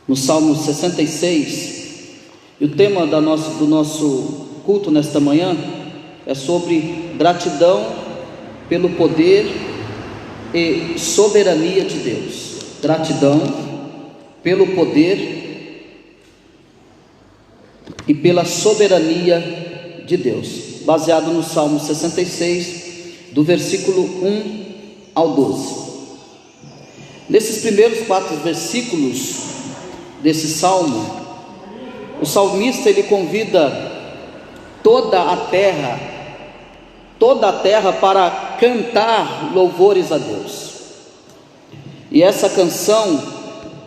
no Salmo 66, e o tema do nosso culto nesta manhã é sobre gratidão pelo poder e soberania de Deus. Gratidão pelo poder e pela soberania de Deus, baseado no Salmo 66, do versículo 1 ao 12. Nesses primeiros 4 versículos desse salmo, o salmista ele convida toda a terra para cantar louvores a Deus. E essa canção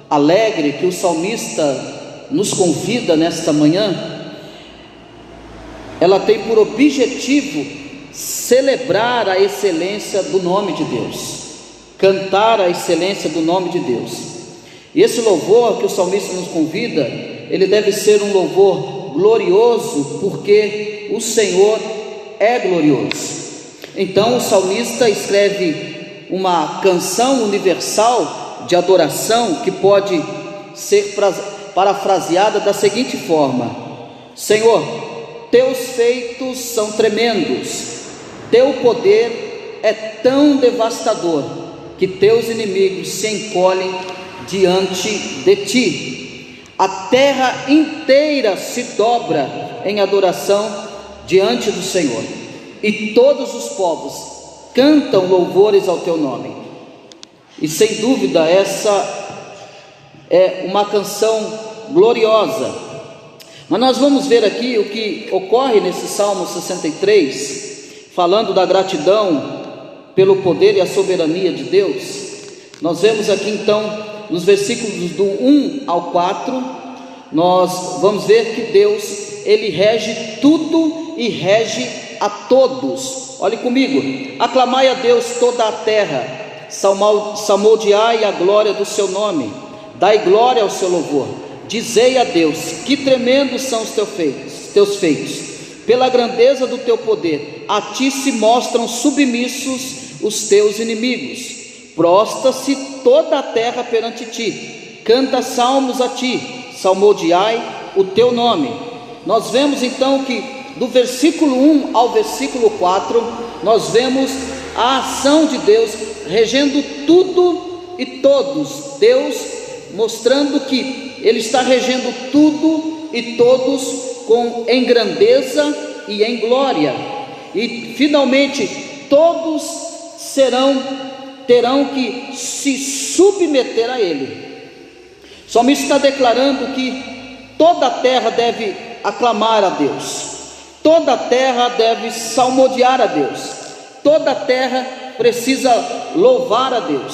alegre que o salmista nos convida nesta manhã, ela tem por objetivo celebrar a excelência do nome de Deus, cantar a excelência do nome de Deus. E esse louvor que o salmista nos convida, ele deve ser um louvor glorioso, porque o Senhor é glorioso. Então o salmista escreve uma canção universal de adoração que pode ser parafraseada da seguinte forma: Senhor, teus feitos são tremendos, teu poder é tão devastador que teus inimigos se encolhem diante de ti. A terra inteira se dobra em adoração diante do Senhor, e todos os povos cantam louvores ao teu nome. E sem dúvida essa é uma canção gloriosa. Mas nós vamos ver aqui o que ocorre nesse Salmo 63, falando da gratidão pelo poder e a soberania de Deus. Nós vemos aqui então, nos versículos do 1 ao 4, nós vamos ver que Deus, ele rege tudo e rege a todos. Olhe comigo: aclamai a Deus toda a terra, salmodiai a glória do seu nome, dai glória ao seu louvor, dizei a Deus, que tremendos são os teus feitos, pela grandeza do teu poder, a ti se mostram submissos os teus inimigos. Prostra-se toda a terra perante ti, canta salmos a ti, salmodiai o teu nome. Nós vemos então que do versículo 1 ao versículo 4, nós vemos a ação de Deus regendo tudo e todos. Deus mostrando que Ele está regendo tudo e todos em grandeza e em glória. E finalmente todos terão que se submeter a Ele. O salmista está declarando que toda a terra deve aclamar a Deus, toda a terra deve salmodiar a Deus, toda a terra precisa louvar a Deus,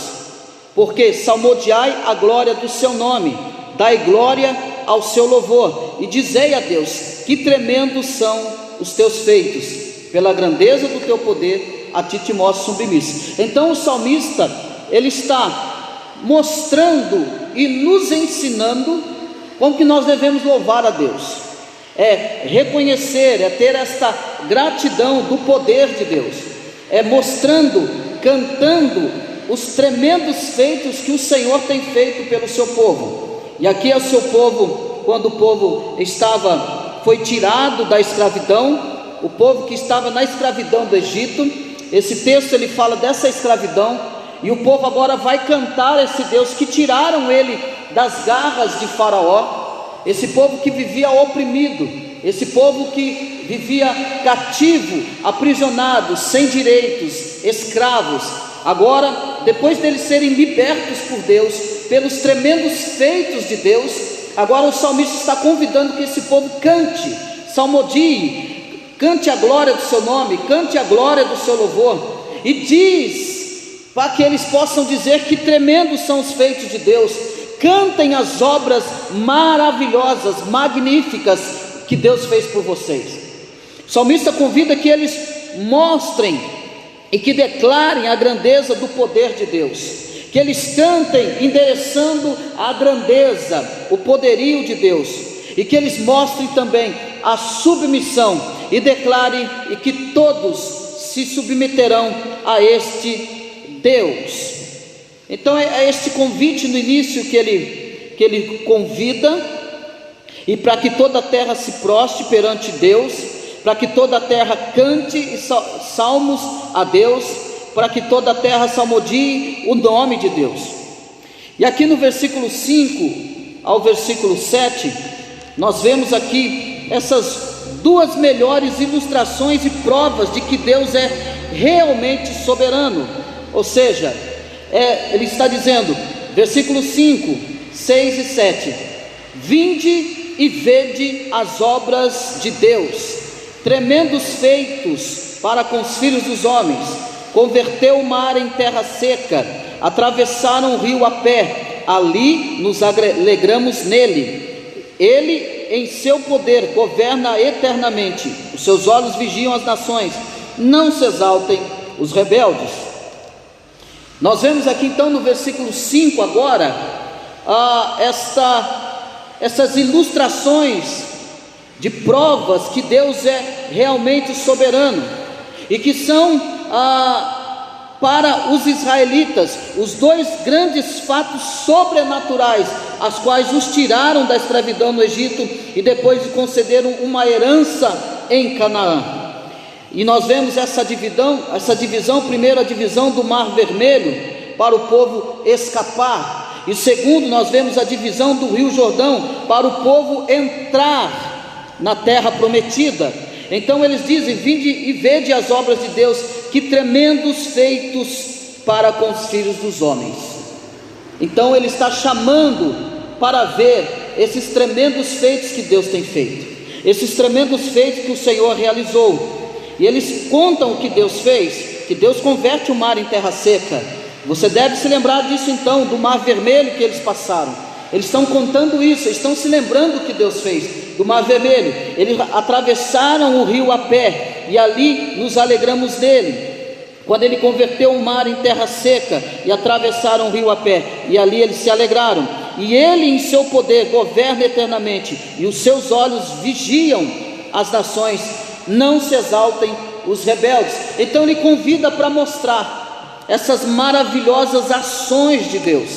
porque salmodiai a glória do seu nome, dai glória ao seu louvor, e dizei a Deus, que tremendos são os teus feitos, pela grandeza do teu poder, a ti te mostro submisso. Então o salmista, ele está mostrando e nos ensinando como que nós devemos louvar a Deus, é reconhecer, é ter esta gratidão do poder de Deus, é mostrando, cantando os tremendos feitos que o Senhor tem feito pelo seu povo. E aqui é o seu povo, quando o povo foi tirado da escravidão, o povo que estava na escravidão do Egito. Esse texto ele fala dessa escravidão, e o povo agora vai cantar esse Deus que tiraram ele das garras de Faraó. Esse povo que vivia oprimido, esse povo que vivia cativo, aprisionado, sem direitos, escravos. Agora, depois deles serem libertos por Deus, pelos tremendos feitos de Deus, agora o salmista está convidando que esse povo cante, salmodie, cante a glória do seu nome, cante a glória do seu louvor, e diz para que eles possam dizer que tremendos são os feitos de Deus. Cantem as obras maravilhosas, magníficas que Deus fez por vocês. O salmista convida que eles mostrem e que declarem a grandeza do poder de Deus, que eles cantem endereçando a grandeza, o poderio de Deus, e que eles mostrem também a submissão e declarem e que todos se submeterão a este Deus. Então é este convite no início que que ele convida, e para que toda a terra se prostre perante Deus, para que toda a terra cante salmos a Deus, para que toda a terra salmodie o nome de Deus. E aqui no versículo 5 ao versículo 7, nós vemos aqui essas duas melhores ilustrações e provas de que Deus é realmente soberano. Ou seja, ele está dizendo, versículos 5, 6 e 7: vinde e vede as obras de Deus, tremendos feitos para com os filhos dos homens. Converteu o mar em terra seca, atravessaram o rio a pé, ali nos alegramos nele. Ele em seu poder governa eternamente, os seus olhos vigiam as nações, não se exaltem os rebeldes. Nós vemos aqui então no versículo 5 agora, essas ilustrações de provas que Deus é realmente soberano, e que são para os israelitas os dois grandes fatos sobrenaturais, as quais os tiraram da escravidão no Egito e depois lhe concederam uma herança em Canaã. E nós vemos essa divisão, primeiro a divisão do Mar Vermelho para o povo escapar, e segundo nós vemos a divisão do Rio Jordão para o povo entrar na terra prometida. Então eles dizem: vinde e vede as obras de Deus, que tremendos feitos para com os filhos dos homens. Então ele está chamando para ver esses tremendos feitos que Deus tem feito, esses tremendos feitos que o Senhor realizou. E eles contam o que Deus fez, que Deus converte o mar em terra seca. Você deve se lembrar disso então, do Mar Vermelho que eles passaram. Eles estão contando isso, eles estão se lembrando o que Deus fez do Mar Vermelho. Eles atravessaram o rio a pé, e ali nos alegramos nele. Quando ele converteu o mar em terra seca, e atravessaram o rio a pé, e ali eles se alegraram. E ele em seu poder governa eternamente, e os seus olhos vigiam as nações, não se exaltem os rebeldes. Então ele convida para mostrar essas maravilhosas ações de Deus,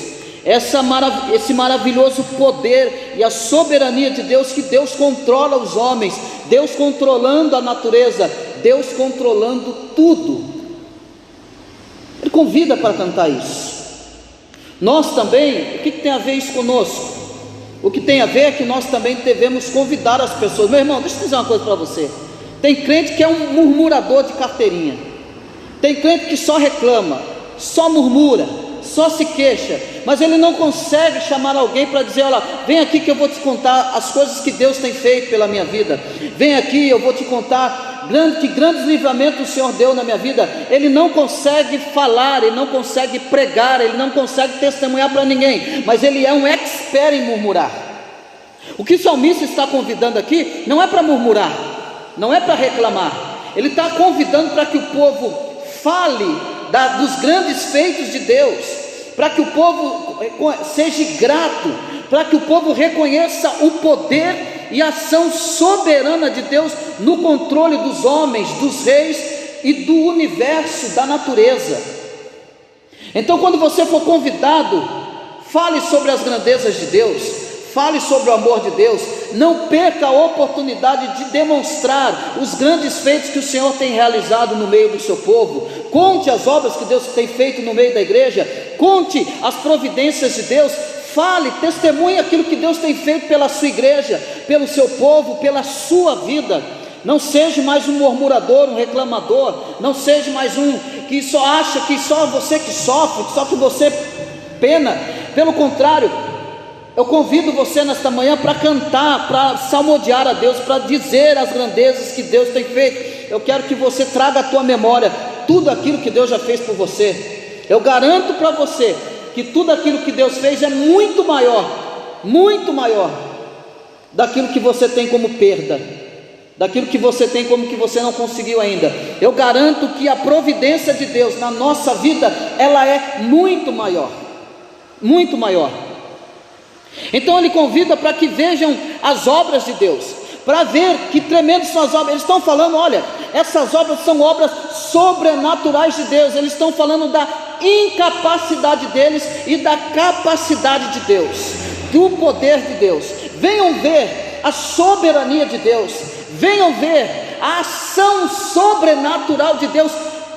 esse maravilhoso poder e a soberania de Deus, que Deus controla os homens, Deus controlando a natureza, Deus controlando tudo. Ele convida para cantar isso. Nós também, o que tem a ver isso conosco? O que tem a ver é que nós também devemos convidar as pessoas. Meu irmão, deixa eu dizer uma coisa para você. Tem crente que é um murmurador de carteirinha, tem crente que só reclama, só murmura, só se queixa, mas ele não consegue chamar alguém para dizer: olha, vem aqui que eu vou te contar as coisas que Deus tem feito pela minha vida, vem aqui, eu vou te contar que grandes livramentos o Senhor deu na minha vida. Ele não consegue falar, ele não consegue pregar, ele não consegue testemunhar para ninguém, mas ele é um expert em murmurar. O que o salmista está convidando aqui não é para murmurar, não é para reclamar, ele está convidando para que o povo fale dos grandes feitos de Deus, para que o povo seja grato, para que o povo reconheça o poder e a ação soberana de Deus no controle dos homens, dos reis e do universo, da natureza. Então, quando você for convidado, fale sobre as grandezas de Deus, fale sobre o amor de Deus, não perca a oportunidade de demonstrar os grandes feitos que o Senhor tem realizado no meio do seu povo. Conte as obras que Deus tem feito no meio da igreja, conte as providências de Deus, fale, testemunhe aquilo que Deus tem feito pela sua igreja, pelo seu povo, pela sua vida. Não seja mais um murmurador, um reclamador, não seja mais um que só acha que só você que sofre, só que você pena. Pelo contrário, eu convido você nesta manhã para cantar, para salmodiar a Deus, para dizer as grandezas que Deus tem feito. Eu quero que você traga à tua memória tudo aquilo que Deus já fez por você. Eu garanto para você que tudo aquilo que Deus fez é muito maior daquilo que você tem como perda, daquilo que você tem como que você não conseguiu ainda. Eu garanto que a providência de Deus na nossa vida, ela é muito maior. Então ele convida para que vejam as obras de Deus, para ver que tremendas são as obras. Eles estão falando: olha, essas obras são obras sobrenaturais de Deus. Eles estão falando da incapacidade deles e da capacidade de Deus. do poder de Deus, venham ver a soberania de Deus, venham ver a ação sobrenatural de Deus.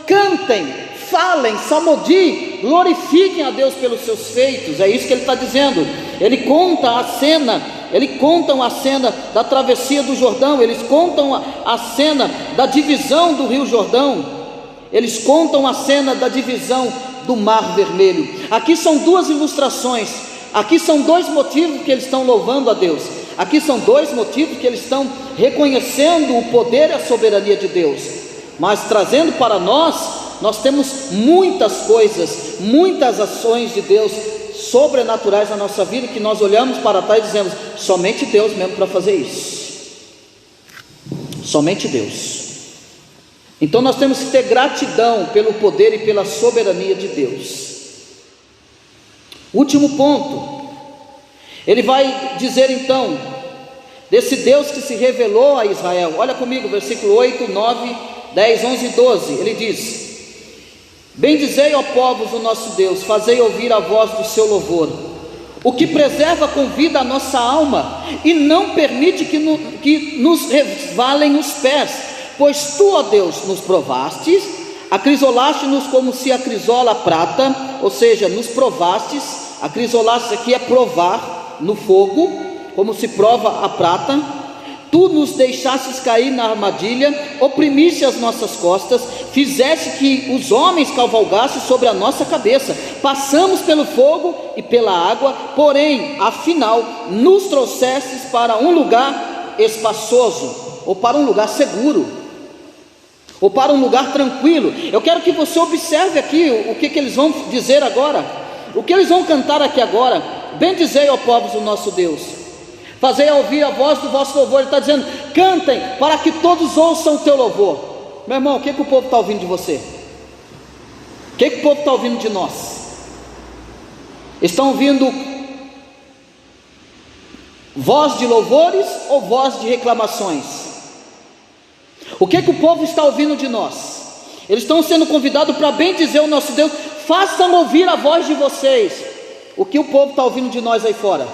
Cantem, falem, salmodiem, glorifiquem a Deus pelos seus feitos. É isso que ele está dizendo. Ele conta a cena, eles contam a cena da travessia do Jordão, eles contam a cena da divisão do Rio Jordão, eles contam a cena da divisão do Mar Vermelho. Aqui são duas ilustrações, aqui são dois motivos que eles estão louvando a Deus, aqui são dois motivos que eles estão reconhecendo o poder e a soberania de Deus. Mas trazendo para nós temos muitas coisas, muitas ações de Deus sobrenaturais na nossa vida, que nós olhamos para trás e dizemos: somente Deus mesmo para fazer isso, somente Deus. Então nós temos que ter gratidão pelo poder e pela soberania de Deus. Último ponto, ele vai dizer então desse Deus que se revelou a Israel. Olha comigo, versículo 8, 9, 10, 11 e 12, ele diz: bendizei, ó povos, o nosso Deus, fazei ouvir a voz do seu louvor, o que preserva com vida a nossa alma, e não permite que nos resvalem os pés. Pois tu, ó Deus, nos provastes, acrisolaste-nos como se acrisola a prata, ou seja, nos provastes. Acrisolar-se aqui é provar no fogo, como se prova a prata. Tu nos deixastes cair na armadilha, oprimiste as nossas costas, fizeste que os homens cavalgassem sobre a nossa cabeça. Passamos pelo fogo e pela água, porém, afinal, nos trouxestes para um lugar espaçoso, ou para um lugar seguro, ou para um lugar tranquilo. Eu quero que você observe aqui o que eles vão dizer agora, o que eles vão cantar aqui agora. Bendizei, ó povos, o nosso Deus, fazei ouvir a voz do vosso louvor. Ele está dizendo: cantem para que todos ouçam o teu louvor. Meu irmão, o que o povo está ouvindo de você? O que o povo está ouvindo de nós? Estão ouvindo voz de louvores ou voz de reclamações? O que o povo está ouvindo de nós? Eles estão sendo convidados para bendizer o nosso Deus. Façam ouvir a voz de vocês. O que o povo está ouvindo de nós aí fora?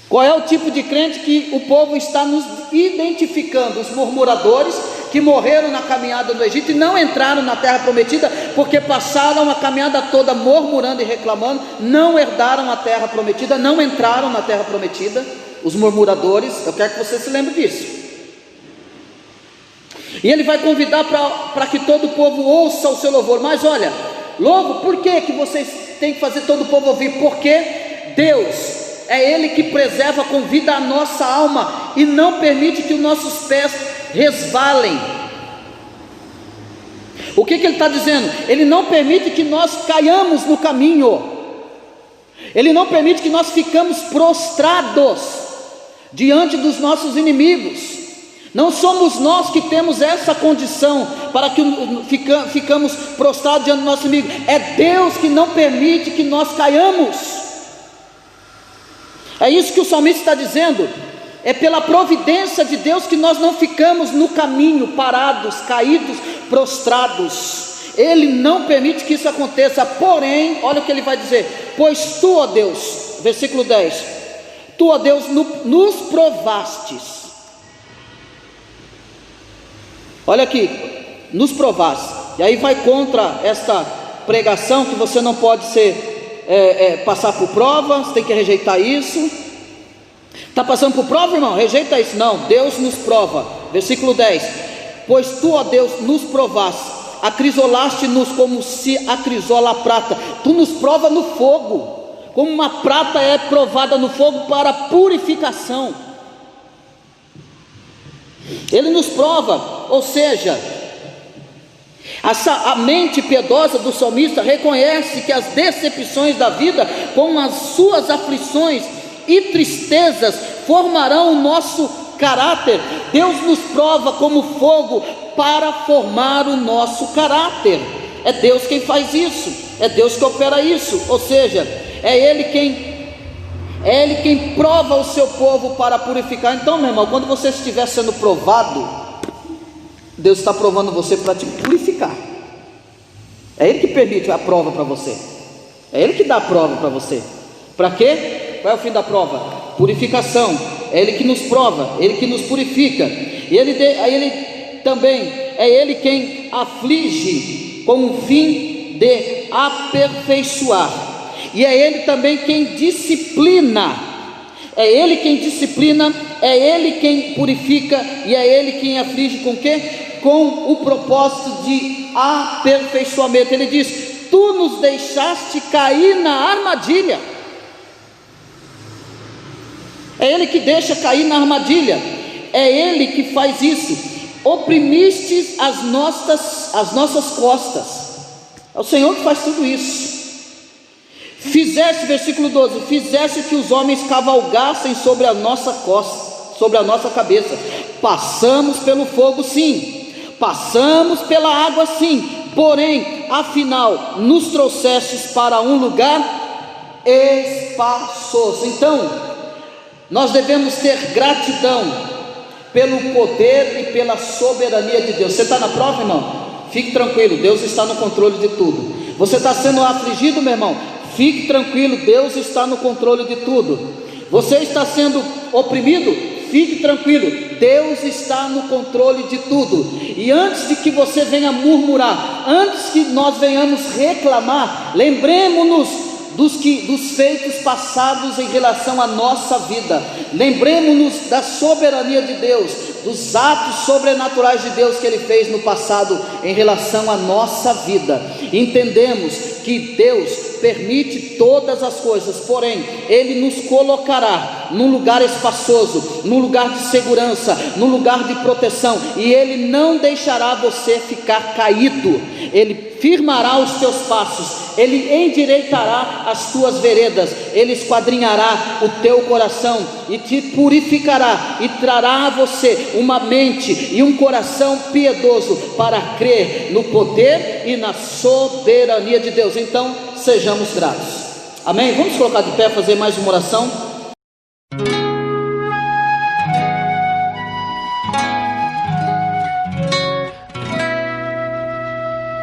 Qual é o tipo de crente que o povo está nos identificando? Os murmuradores que morreram na caminhada do Egito e não entraram na terra prometida, porque passaram a caminhada toda murmurando e reclamando, não herdaram a terra prometida, não entraram na terra prometida. Os murmuradores, eu quero que você se lembre disso. E ele vai convidar para que todo o povo ouça o seu louvor. Mas olha, louvo, por que vocês têm que fazer todo o povo ouvir? Porque Deus é Ele que preserva com vida a nossa alma e não permite que os nossos pés resvalem. O que Ele está dizendo? Ele não permite que nós caiamos no caminho. Ele não permite que nós ficamos prostrados diante dos nossos inimigos. Não somos nós que temos essa condição para que ficamos prostrados diante do nosso inimigo. É Deus que não permite que nós caiamos. É isso que o salmista está dizendo. É pela providência de Deus que nós não ficamos no caminho, parados, caídos, prostrados. Ele não permite que isso aconteça. Porém, olha o que ele vai dizer: pois tu, ó Deus, versículo 10, tu, ó Deus, nos provastes. Olha aqui, nos provaste. E aí vai contra esta pregação que você não pode passar por prova, você tem que rejeitar isso. Está passando por prova, irmão? Rejeita isso. Não, Deus nos prova. Versículo 10: pois tu, ó Deus, nos provaste, acrisolaste-nos como se acrisola a prata. Tu nos prova no fogo, como uma prata é provada no fogo para purificação. Ele nos prova, ou seja, a mente piedosa do salmista reconhece que as decepções da vida, com as suas aflições e tristezas, formarão o nosso caráter. Deus nos prova como fogo para formar o nosso caráter. É Deus quem faz isso, é Deus que opera isso, ou seja, é Ele quem prova o seu povo para purificar. Então, meu irmão, quando você estiver sendo provado, Deus está provando você para te purificar. É Ele que permite a prova para você. É Ele que dá a prova para você. Para quê? Qual é o fim da prova? Purificação. É Ele que nos prova, Ele que nos purifica. E Ele também é Ele quem aflige com o fim de aperfeiçoar. E é Ele também quem disciplina. É Ele quem disciplina, é Ele quem purifica, e é Ele quem aflige com o quê? Com o propósito de aperfeiçoamento. Ele diz: tu nos deixaste cair na armadilha. É Ele que deixa cair na armadilha, é Ele que faz isso. Oprimistes as nossas costas. É o Senhor que faz tudo isso. Fizeste, versículo 12, fizeste que os homens cavalgassem sobre a nossa costa, sobre a nossa cabeça. Passamos pelo fogo, sim, passamos pela água, sim, porém, afinal, nos trouxestes para um lugar espaçoso. Então, nós devemos ter gratidão pelo poder e pela soberania de Deus. Você está na prova, irmão? Fique tranquilo, Deus está no controle de tudo. Você está sendo afligido, meu irmão? Fique tranquilo, Deus está no controle de tudo. Você está sendo oprimido? Fique tranquilo, Deus está no controle de tudo. E antes de que você venha murmurar, antes que nós venhamos reclamar, lembremos-nos dos feitos passados em relação à nossa vida. Lembremos-nos da soberania de Deus, dos atos sobrenaturais de Deus que Ele fez no passado em relação à nossa vida. Entendemos que Deus permite todas as coisas, porém Ele nos colocará num lugar espaçoso, num lugar de segurança, num lugar de proteção, e Ele não deixará você ficar caído. Ele firmará os teus passos, Ele endireitará as tuas veredas, Ele esquadrinhará o teu coração e te purificará, e trará a você uma mente e um coração piedoso para crer no poder e na soberania de Deus. Então sejamos gratos, amém? Vamos colocar de pé, fazer mais uma oração.